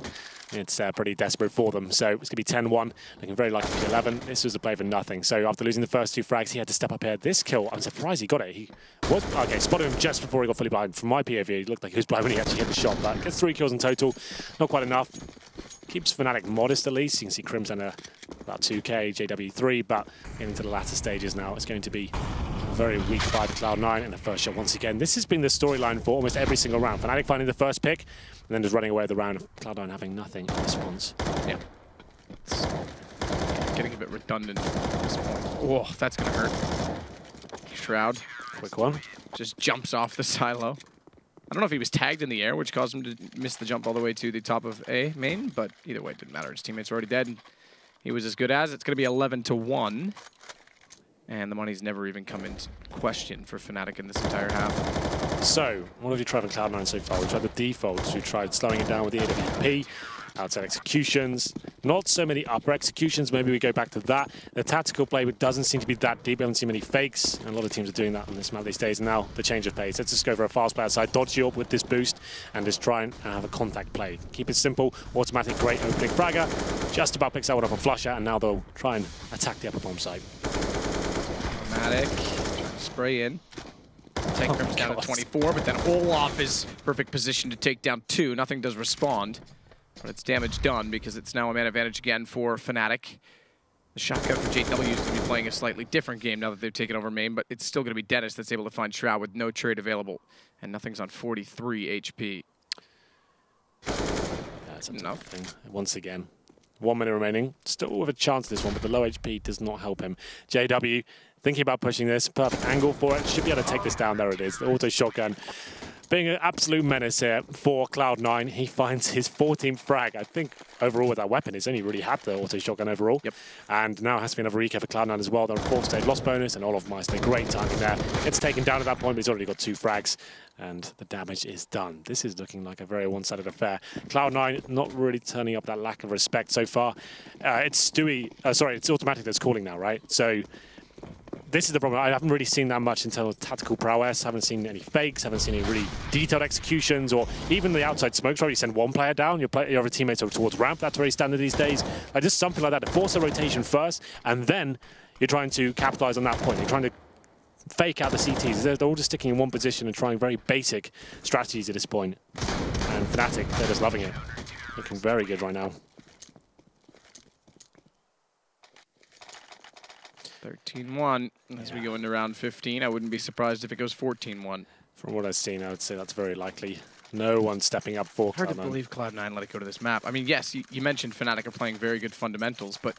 it's pretty desperate for them. So it's going to be 10-1, looking very likely to be 11. This was a play for Nothing. So after losing the first 2 frags, he had to step up here. This kill, I'm surprised he got it. He was, okay, spotted him just before he got fully blind. From my POV, he looked like he was blind when he actually hit the shot, but gets 3 kills in total. Not quite enough. Keeps Fnatic modest at least. You can see Crimson about 2k, JW 3, but getting to the latter stages now, it's going to be a very weak fight for Cloud9 and the first shot once again. This has been the storyline for almost every single round. Fnatic finding the first pick, and then just running away with the round of Cloud9 having nothing in response. Yeah. It's getting a bit redundant at this point. Oh, that's going to hurt. Shroud. Quick one. Just jumps off the silo. I don't know if he was tagged in the air, which caused him to miss the jump all the way to the top of A main, but either way, it didn't matter. His teammates were already dead, and he was as good as. It's going to be 11-1. And the money's never even come into question for Fnatic in this entire half. So, what have you tried with Cloud9 so far? We've tried the defaults, we've tried slowing it down with the AWP, outside executions, not so many upper executions, maybe we go back to that. The tactical play doesn't seem to be that deep, we haven't seen many fakes, and a lot of teams are doing that on this map these days, and now the change of pace. Let's just go for a fast play outside, dodge you up with this boost, and just try and have a contact play. Keep it simple, automatic, great opening fragger, just about picks that one up on flusher, and now they'll try and attack the upper bomb site. Fnatic trying to spray in. Tank comes down to 24, but then Olaf is perfect position to take down 2. Nothing does respond, but it's damage done because it's now a man advantage again for Fnatic. The shotgun for JW is going to be playing a slightly different game now that they've taken over main, but it's still going to be Dennis that's able to find Shroud with no trade available, and nothing's on 43 HP. That's nothing. Once again. 1 minute remaining. Still with a chance this one, but the low HP does not help him. JW thinking about pushing this. Perfect angle for it. Should be able to take this down. There it is. The auto shotgun. Being an absolute menace here for Cloud9. He finds his 14th frag. I think overall with that weapon, he's only really had the auto shotgun overall. Yep. And now has to be another recap for Cloud9 as well. They're on 4th stage loss bonus, and Olaf Meister. Great timing there. It's taken down at that point, but he's already got 2 frags. And the damage is done. This is looking like a very one-sided affair. Cloud9 not really turning up that lack of respect so far. It's it's automatic that's calling now, right? So this is the problem. I haven't really seen that much in terms of tactical prowess. Haven't seen any fakes. Haven't seen any really detailed executions, or even the outside smokes. Where you send one player down, your other teammates are towards ramp. That's very standard these days. Like just something like that to force a rotation first, and then you're trying to capitalize on that point. You're trying to fake out the CTs. They're all just sticking in one position and trying very basic strategies at this point. And Fnatic, they're just loving it. Looking very good right now. 13-1 as we go into round 15. I wouldn't be surprised if it goes 14-1. From what I've seen, I would say that's very likely. No one stepping up for Cloud9. Hard to believe Cloud9 let it go to this map. I mean, yes, you mentioned Fnatic are playing very good fundamentals, but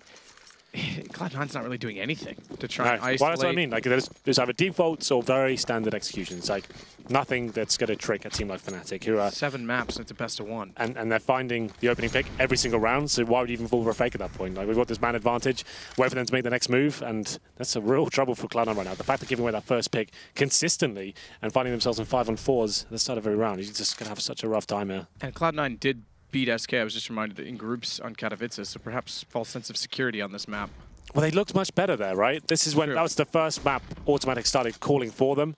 Cloud9's not really doing anything to try and isolate. Well, that's what I mean. Like, there's either defaults or very standard executions. Like, nothing that's going to trick a team like Fnatic, who are 7 maps, and it's a best of 1. And they're finding the opening pick every single round, so why would you even fall for a fake at that point? Like, we've got this man advantage, wait for them to make the next move, and that's a real trouble for Cloud9 right now. The fact that giving away that first pick consistently and finding themselves in 5-on-4s at the start of every round, you're just going to have such a rough time here. And Cloud9 did beat SK. I was just reminded that in groups on Katowice, so perhaps false sense of security on this map. Well, they looked much better there, right? This is when that was the first map Automatic started calling for them,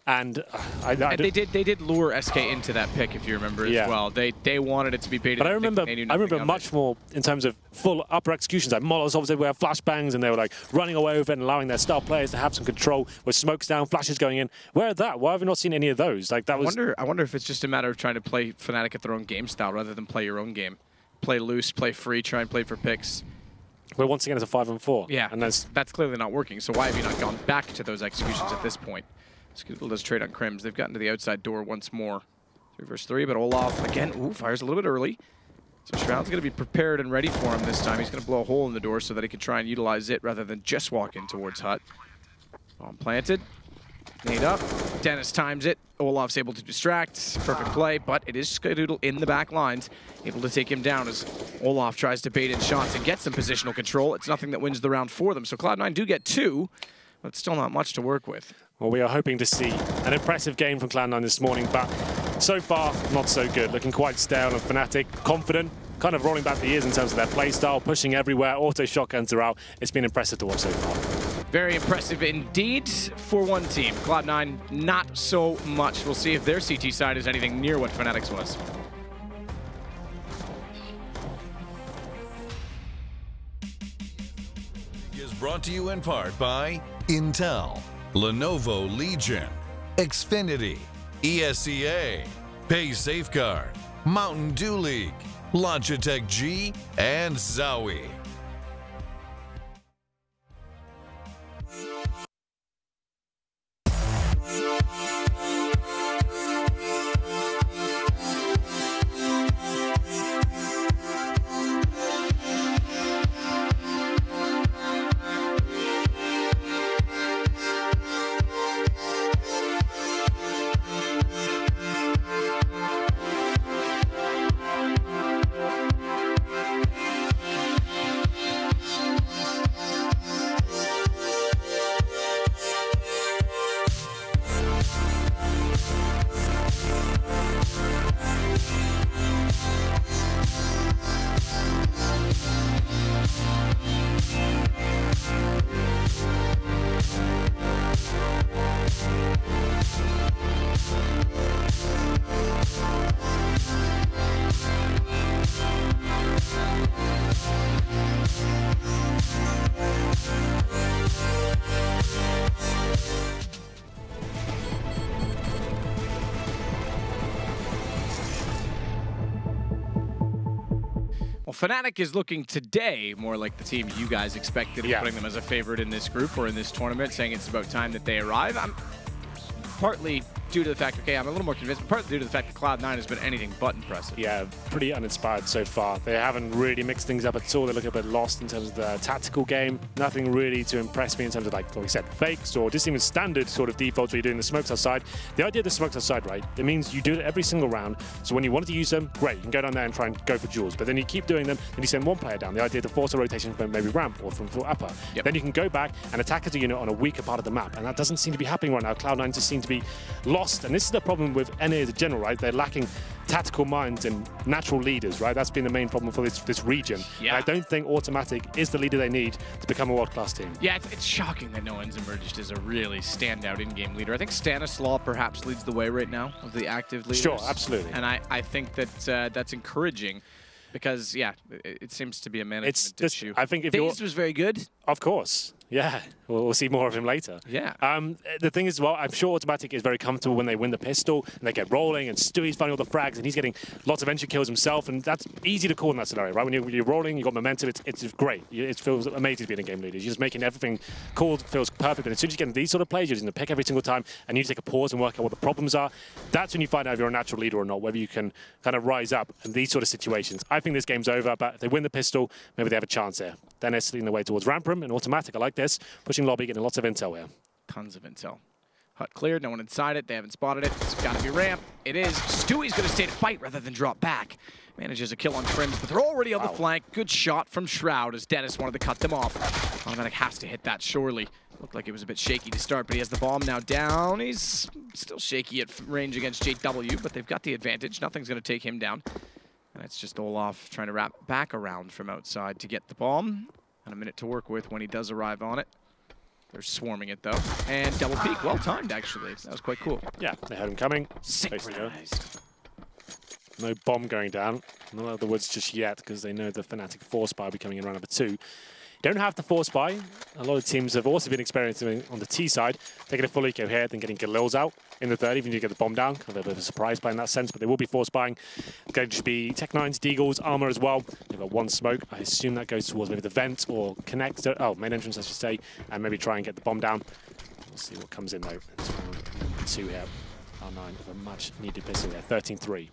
and they did lure SK into that pick, if you remember as well. They wanted it to be baited. But I remember much more in terms of full upper executions. Like Molos obviously were flashbangs, and they were like running away with it and allowing their star players to have some control with smokes down, flashes going in. Where are that? Why have we not seen any of those? Like that was. I wonder if it's just a matter of trying to play Fnatic at their own game style rather than play your own game. Play loose, play free, try and play for picks. Well, once again, it's a 5-on-4. Yeah, and that's clearly not working. So why have you not gone back to those executions at this point? Scoodle does trade on Crims. They've gotten to the outside door once more. 3 versus 3, but Olaf, again, fires a little bit early. So Shroud's going to be prepared and ready for him this time. He's going to blow a hole in the door so that he can try and utilize it rather than just walk in towards Hut. Bomb planted. Nade up. Dennis times it. Olaf's able to distract. Perfect play, but it is Scoodle in the back lines, able to take him down as Olaf tries to bait in shots and get some positional control. It's nothing that wins the round for them. So Cloud9 do get 2, but it's still not much to work with. Well, we are hoping to see an impressive game from Cloud9 this morning, but so far, not so good. Looking quite stale and Fnatic, confident, kind of rolling back the years in terms of their play style, pushing everywhere, auto shotguns are out. It's been impressive to watch so far. Very impressive indeed for one team. Cloud9, not so much. We'll see if their CT side is anything near what Fnatic's was. Is brought to you in part by Intel, Lenovo Legion, Xfinity, ESCA, Pay Safeguard, Mountain Dew League, Logitech G, and Zowie. Fnatic is looking today more like the team you guys expected, putting them as a favorite in this group or in this tournament, saying it's about time that they arrive. I'm partly due to the fact, I'm a little more convinced, partly due to the fact that Cloud9 has been anything but impressive. Yeah, pretty uninspired so far. They haven't really mixed things up at all. They look a bit lost in terms of the tactical game. Nothing really to impress me in terms of, like we said, fakes or just even standard sort of defaults where you're doing the smokes outside. The idea of the smokes outside, right, it means you do it every single round. So when you wanted to use them, great, you can go down there and try and go for duels. But then you keep doing them, and you send one player down. The idea to force a rotation from maybe ramp or from upper. Then you can go back and attack as a unit on a weaker part of the map. And that doesn't seem to be happening right now. Cloud9 just seem to be lost. And this is the problem with NA as a general, right? They're lacking tactical minds and natural leaders, right? That's been the main problem for this region. And I don't think Automatic is the leader they need to become a world-class team. Yeah, it's shocking that no one's emerged as a really standout in-game leader. I think Stanislaw perhaps leads the way right now of the active leaders. Sure, absolutely. And I think that that's encouraging because, it seems to be a management issue. I think if FaZe was very good. Of course. Yeah, we'll see more of him later. Yeah. The thing is, well, I'm sure Automatic is very comfortable when they win the pistol and they get rolling, and Stewie's finding all the frags, and he's getting lots of entry kills himself, and that's easy to call in that scenario, right? When you're rolling, you've got momentum, it's great. It feels amazing to be in a game leader. You're just making everything cool, feels perfect, but as soon as you get into these sort of plays, you're using the pick every single time, and you need to take a pause and work out what the problems are. That's when you find out if you're a natural leader or not, whether you can kind of rise up in these sort of situations. I think this game's over, but if they win the pistol, maybe they have a chance there. Then they're leading the way towards ramp room, and Automatic, I like this, pushing lobby, getting lots of intel here. Tons of intel. Hut cleared, no one inside it, they haven't spotted it. It's gotta be ramp. It is. Stewie's gonna stay to fight rather than drop back. Manages a kill on Crims, but they're already on the flank. Good shot from Shroud as Dennis wanted to cut them off. Automatic has to hit that surely. Looked like it was a bit shaky to start, but he has the bomb now down. He's still shaky at range against JW, but they've got the advantage. Nothing's gonna take him down. And it's just Olaf trying to wrap back around from outside to get the bomb. And a minute to work with when he does arrive on it. They're swarming it, though. And double peek. Well timed, actually. That was quite cool. Yeah, they had him coming. Synchronized. No bomb going down. Not out of the woods just yet, because they know the Fnatic force buy will be coming in round number 2. You don't have to force buy. A lot of teams have also been experiencing on the T side, taking a full eco here, then getting Galil's out in the third, even if you get the bomb down. Kind of a bit of a surprise buy in that sense, but they will be force buying. It's going to be Tech9's, Deagle's, Armor as well. They've got one smoke. I assume that goes towards maybe the vent or connect. Oh, main entrance, I should say, and maybe try and get the bomb down. We'll see what comes in, though. It's round 2 here. Cloud9 with a much needed pistol there. 13-3.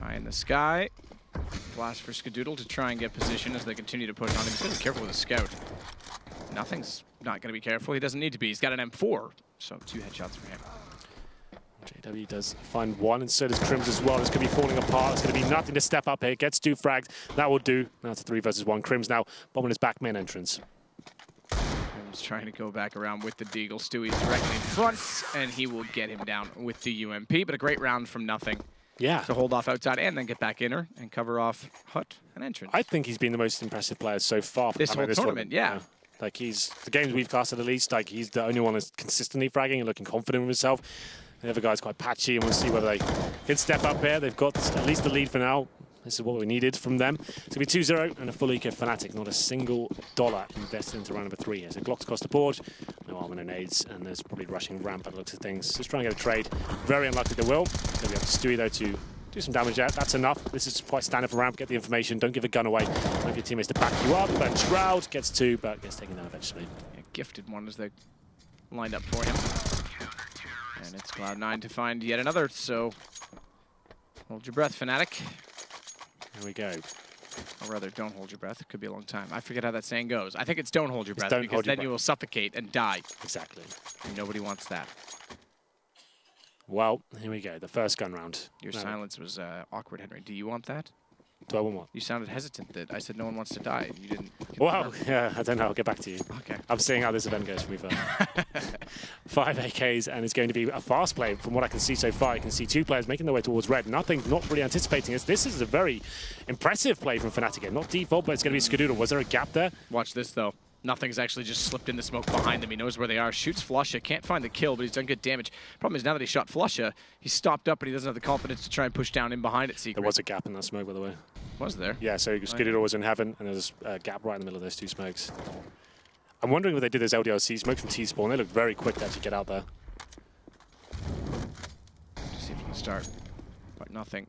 High in the sky. Flash for Skadoodle to try and get position as they continue to push on him. He's going to be careful with the scout. Nothing's not going to be careful. He doesn't need to be. He's got an M4, so 2 headshots for him. JW does find one, and so does Crims as well. It's going to be falling apart. It's going to be nothing to step up here. Gets 2 frags. That will do. Now it's a 3 versus 1. Crims now bombing his back main entrance. Crims trying to go back around with the Deagle. Stewie's directly in front, and he will get him down with the UMP. But a great round from nothing. Yeah. To hold off outside and then get back inner and cover off Hut and entrance. I think he's been the most impressive player so far. This whole tournament, yeah. Like the games we've casted at least, like he's the only one that's consistently fragging and looking confident with himself. The other guy's quite patchy, and we'll see whether they can step up here. They've got at least the lead for now. This is what we needed from them. It's going to be 2-0 and a full eco Fnatic. Not a single dollar invested into round number 3 here. So blocks across the board, no armor, no nades, and there's probably rushing ramp by the looks of things. Just trying to get a trade. Very unlucky they will. Maybe have to Stewie though to do some damage there. That's enough. This is quite standard for ramp. Get the information. Don't give a gun away. Wait for your teammates to back you up. But Shroud gets 2, but gets taken down eventually. Yeah, gifted one as they lined up for him. And it's Cloud9 to find yet another, so hold your breath, Fnatic. Here we go. Or rather, don't hold your breath. It could be a long time. I forget how that saying goes. I think it's don't hold your breath, because then you will suffocate and die. Exactly. And nobody wants that. Well, here we go. The first gun round. Your silence was awkward, Henry. Do you want that? Do I want what? You sounded hesitant that I said no one wants to die. You didn't. Well, yeah, I don't know. I'll get back to you. Okay. I'm seeing how this event goes from 5 AKs, and it's going to be a fast play from what I can see so far. You can see 2 players making their way towards red. Nothing, not really anticipating this. This is a very impressive play from Fnatic. Not default, but it's going to be Skadoodle. Was there a gap there? Watch this, though. Nothing's actually just slipped in the smoke behind them. He knows where they are. Shoots Flusha. Can't find the kill, but he's done good damage. Problem is, now that he shot Flusha, he's stopped up, but he doesn't have the confidence to try and push down in behind it. Secret. There was a gap in that smoke, by the way. Was there? Yeah, so Skadoodle was in heaven, and there's a gap right in the middle of those 2 smokes. I'm wondering if they did those LDLC smokes from T-spawn. They look very quick to actually get out there. See from the start, but nothing.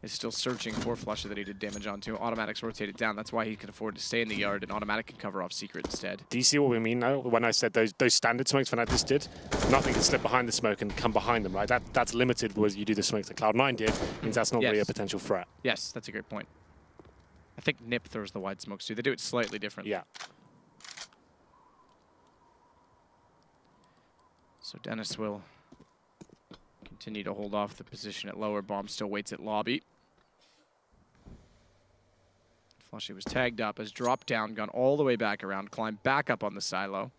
is still searching for Flusha that he did damage onto. Automatic's rotated down. That's why he can afford to stay in the yard, and Automatic can cover off Secret instead. Do you see what we mean now? When I said those standard smokes Fnatic just did, nothing can slip behind the smoke and come behind them, right? That's limited, whereas you do the smokes that Cloud9 did, means that's not really a potential threat. Yes, that's a great point. I think Nip throws the wide smokes too. They do it slightly differently. Yeah. So Dennis will continue to hold off the position at lower. Bomb still waits at lobby. Flushy was tagged up, has dropped down, gone all the way back around, climbed back up on the silo.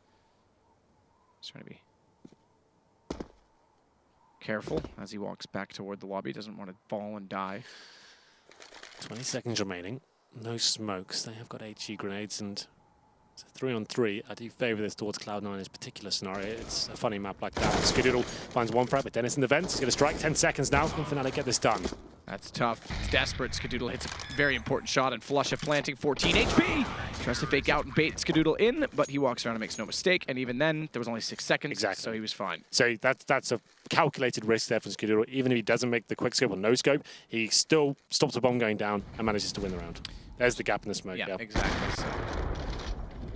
He's trying to be careful as he walks back toward the lobby. Doesn't want to fall and die. 20 seconds remaining. No smokes. They have got HE grenades, and it's a 3-on-3. I do favour this towards Cloud9 in this particular scenario. It's a funny map like that. Skadoodle finds one frag, but Dennis in the vents. He's going to strike. 10 seconds now. Can Fnatic get this done? That's tough. It's desperate. Skadoodle hits a very important shot, and Flusha planting 14 HP. Tries to fake out and bait Skadoodle in, but he walks around and makes no mistake. And even then, there was only 6 seconds, so he was fine. So that's a calculated risk there for Skadoodle. Even if he doesn't make the quick scope or no scope, he still stops the bomb going down and manages to win the round. There's the gap in the smoke. Yeah, exactly. So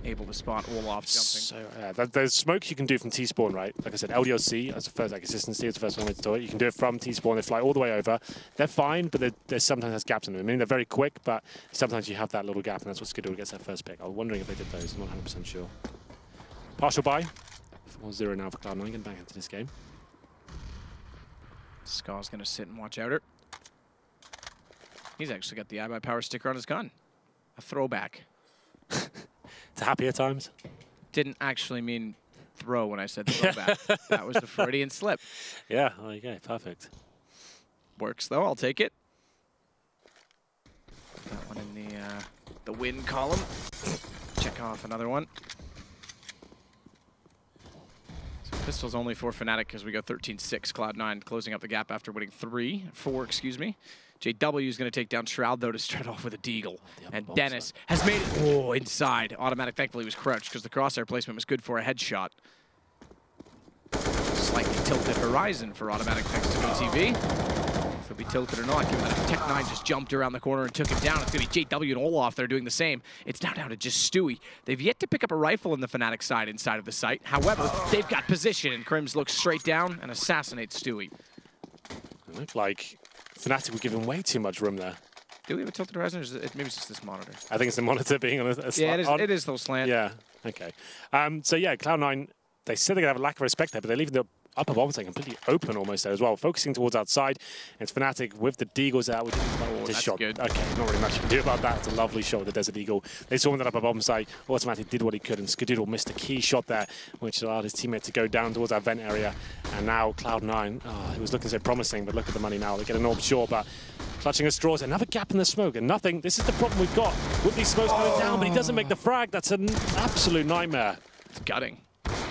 able to spot Olaf jumping. So there's smokes you can do from T-spawn, right? Like I said, LDLC as the first, like consistency is the first one to do it. You can do it from T-spawn. They fly all the way over. They're fine, but there's sometimes has gaps in them. I mean, they're very quick, but sometimes you have that little gap, and that's what Skadoodle gets that first pick. I was wondering if they did those. I'm not 100% sure. Partial buy. 4-0 now for Cloud9. Getting back into this game. Scar's going to sit and watch outer. He's actually got the iBuy power sticker on his gun. A throwback. To happier times? Didn't actually mean throw when I said throwback. That was the Freudian slip. Yeah, there you go. Perfect. Works, though. I'll take it. That one in the win column. Check off another one. So pistol's only for Fnatic because we go 13-6. Cloud9 closing up the gap after winning 4, excuse me. JW is going to take down Shroud, though, to start off with a deagle. And Dennis has made it inside. Automatic, thankfully, was crouched because the crosshair placement was good for a headshot. Slightly tilted Verizon for Automatic thanks to GoTV. If it'll be tilted or not, given that Tech9 just jumped around the corner and took it down, it's going to be JW and Olaf. They're doing the same. It's now down to just Stewie. They've yet to pick up a rifle in the Fnatic side inside of the site. However, they've got position, and Crims looks straight down and assassinates Stewie. It looked like Fnatic were giving way too much room there. Do we have a tilted horizon, or is it, maybe it's just this monitor? I think it's the monitor being on a slant. Yeah, it is those slant. Yeah, okay. So yeah, Cloud9, they said they're going to have a lack of respect there, but they're leaving the upper bomb side completely open almost there as well, focusing towards outside. It's Fnatic with the Deagles out. This shot. Good. Okay, not really much you can do about that. It's a lovely shot with the Desert Eagle. They saw him that upper bomb side. Automatic did what he could, and Skadoodle missed a key shot there, which allowed his teammate to go down towards that vent area. And now Cloud9, it was looking so promising, but look at the money now. They get an orb short, but clutching at straws. Another gap in the smoke, and nothing. This is the problem we've got with these smokes coming down, but he doesn't make the frag. That's an absolute nightmare. It's gutting.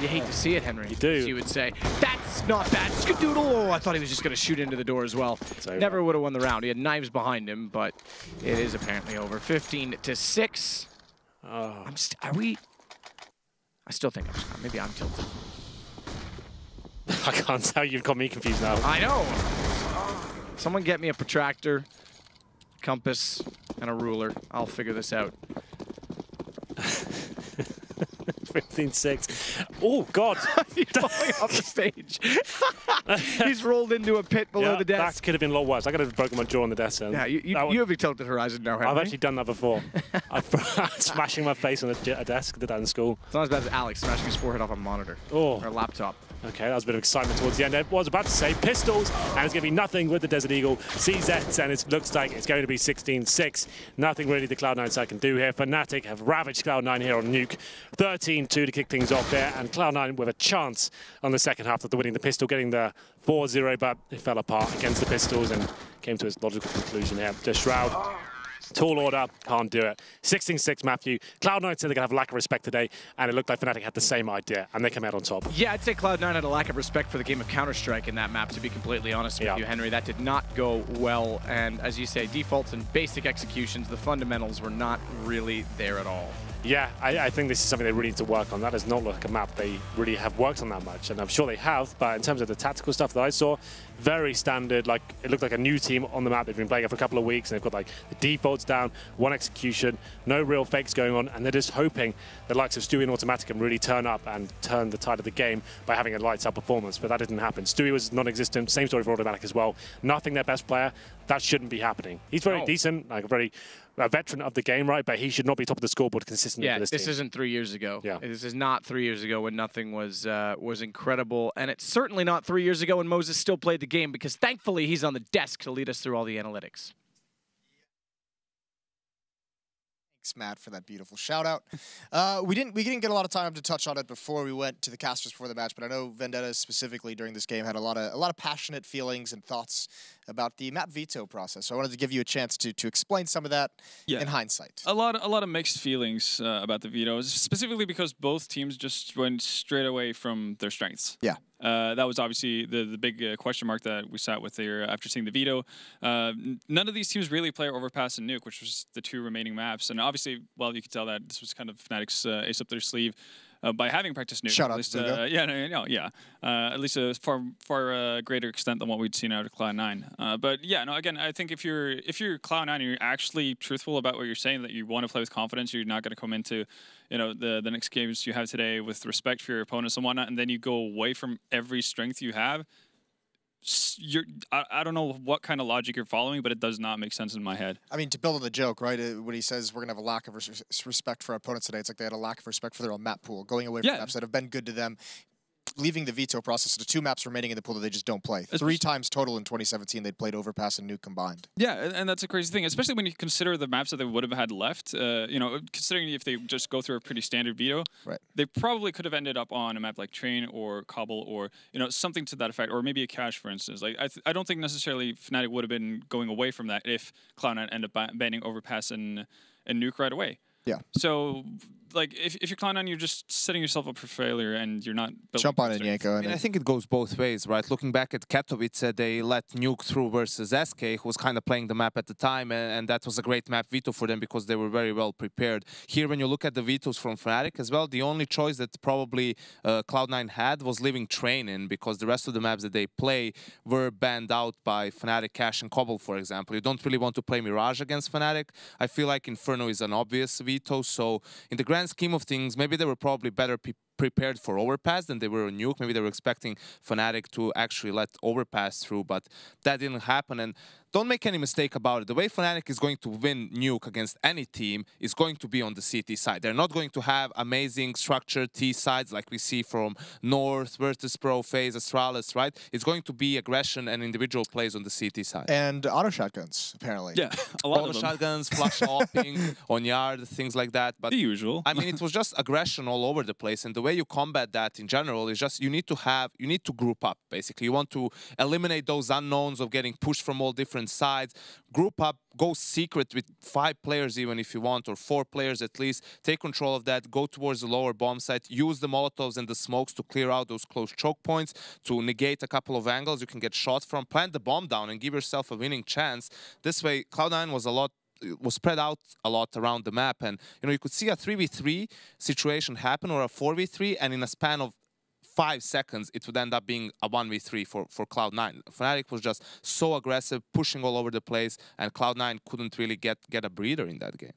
You hate to see it, Henry. You do. As you would say. That's not bad. Skadoodle! Oh, I thought he was just going to shoot into the door as well. Never would have won the round. He had knives behind him, but it is apparently over. 15-6. Are we? I still think maybe I'm tilted. I can't tell. You've got me confused now. I know. Someone get me a protractor, compass, and a ruler. I'll figure this out. 15-6. Oh, God. He's falling off the stage. He's rolled into a pit below the desk. That could have been a lot worse. I could have broken my jaw on the desk. Yeah, you have a tilted horizon now, Henry. I've actually done that before. I'm smashing my face on a desk. Did that in school. It's not as bad as Alex smashing his forehead off a monitor or a laptop. Okay, that was a bit of excitement towards the end. I was about to say pistols, and it's going to be nothing with the Desert Eagle. CZs, and it looks like it's going to be 16-6. Nothing really the Cloud9 side can do here. Fnatic have ravaged Cloud9 here on Nuke. 13-2 to kick things off there, and Cloud9 with a chance on the second half after winning the pistol, getting the 4-0, but it fell apart against the pistols and came to its logical conclusion here. Just Shroud. Tall order, can't do it. 16-6, Matthew. Cloud9 said they're going to have a lack of respect today, and it looked like Fnatic had the same idea, and they come out on top. Yeah, I'd say Cloud9 had a lack of respect for the game of Counter-Strike in that map, to be completely honest with you, Henry. That did not go well, and as you say, defaults and basic executions, the fundamentals were not really there at all. Yeah, I think this is something they really need to work on. That does not look like a map they really have worked on that much, and I'm sure they have, but in terms of the tactical stuff that I saw, very standard. Like, it looked like a new team on the map. They've been playing it for a couple of weeks, and they've got like the defaults down, one execution, no real fakes going on, and they're just hoping the likes of Stewie and Automatic can really turn up and turn the tide of the game by having a lights-out performance, but that didn't happen. Stewie was non-existent, same story for Automatic as well. Nothing their best player. That shouldn't be happening. He's very decent, like a veteran of the game, right? But he should not be top of the scoreboard consistently for this team. This isn't 3 years ago. Yeah. This is not 3 years ago when nothing was incredible, and it's certainly not 3 years ago when Moses still played the game, because thankfully he's on the desk to lead us through all the analytics. Thanks, Matt, for that beautiful shout out. We didn't get a lot of time to touch on it before we went to the casters before the match, but I know Vendetta specifically during this game had a lot of passionate feelings and thoughts about the map veto process. So I wanted to give you a chance to explain some of that in hindsight. A lot of mixed feelings about the vetoes, specifically because both teams just went straight away from their strengths. Yeah. That was obviously the big question mark that we sat with there after seeing the veto. None of these teams really play Overpass and Nuke, which was the two remaining maps. And obviously, well, you could tell that this was kind of Fnatic's ace up their sleeve by having practiced Nuke. Shout out to at least a far greater extent than what we'd seen out of Cloud9. But yeah, no, again, I think if you're Cloud9 and you're actually truthful about what you're saying, that you want to play with confidence, you're not going to come into the next games you have today with respect for your opponents and whatnot, and then you go away from every strength you have. I don't know what kind of logic you're following, but it does not make sense in my head. I mean, to build on the joke, right, when he says we're going to have a lack of respect for our opponents today, it's like they had a lack of respect for their own map pool, going away from maps that have been good to them, leaving the veto process to 2 maps remaining in the pool that they just don't play. 3 times total in 2017 they'd played Overpass and Nuke combined. Yeah, and that's a crazy thing, especially when you consider the maps that they would have had left. Considering if they just go through a pretty standard veto, they probably could have ended up on a map like Train or Cobble or something to that effect, or maybe a Cache, for instance. Like I don't think necessarily Fnatic would have been going away from that if Cloud9 ended up banning Overpass and Nuke right away. Yeah. So, like, if you're Cloud9, you're just setting yourself up for failure, and you're not... Jump on it, Yanko. I mean, I think it goes both ways, right? Looking back at Katowice, they let Nuke through versus SK, who was kind of playing the map at the time, and that was a great map veto for them because they were very well prepared. Here, when you look at the vetoes from Fnatic as well, the only choice that probably Cloud9 had was leaving Train in, because the rest of the maps that they play were banned out by Fnatic, Cache, and Cobble, for example. You don't really want to play Mirage against Fnatic. I feel like Inferno is an obvious veto, so in the grand scheme of things, maybe they were probably better prepared for Overpass than they were on Nuke. Maybe they were expecting Fnatic to actually let Overpass through, but that didn't happen. And don't make any mistake about it. The way Fnatic is going to win Nuke against any team is going to be on the CT side. They're not going to have amazing structured T sides like we see from North, Virtus Pro, FaZe, Astralis, right? It's going to be aggression and individual plays on the CT side. And auto shotguns, apparently. Yeah, a lot of them. Shotguns, flash hopping on yard, things like that. But the usual. I mean, it was just aggression all over the place, and the way you combat that in general is just you need to group up, basically. You want to eliminate those unknowns of getting pushed from all different sides, group up, go secret with 5 players even if you want, or 4 players at least, take control of that, go towards the lower bomb site, use the Molotovs and the smokes to clear out those close choke points, to negate a couple of angles you can get shot from, plant the bomb down and give yourself a winning chance. This way, Cloud9 was spread out a lot around the map, and you could see a 3v3 situation happen or a 4v3, and in a span of 5 seconds, it would end up being a 1v3 for Cloud9. Fnatic was just so aggressive, pushing all over the place, and Cloud9 couldn't really get a breather in that game.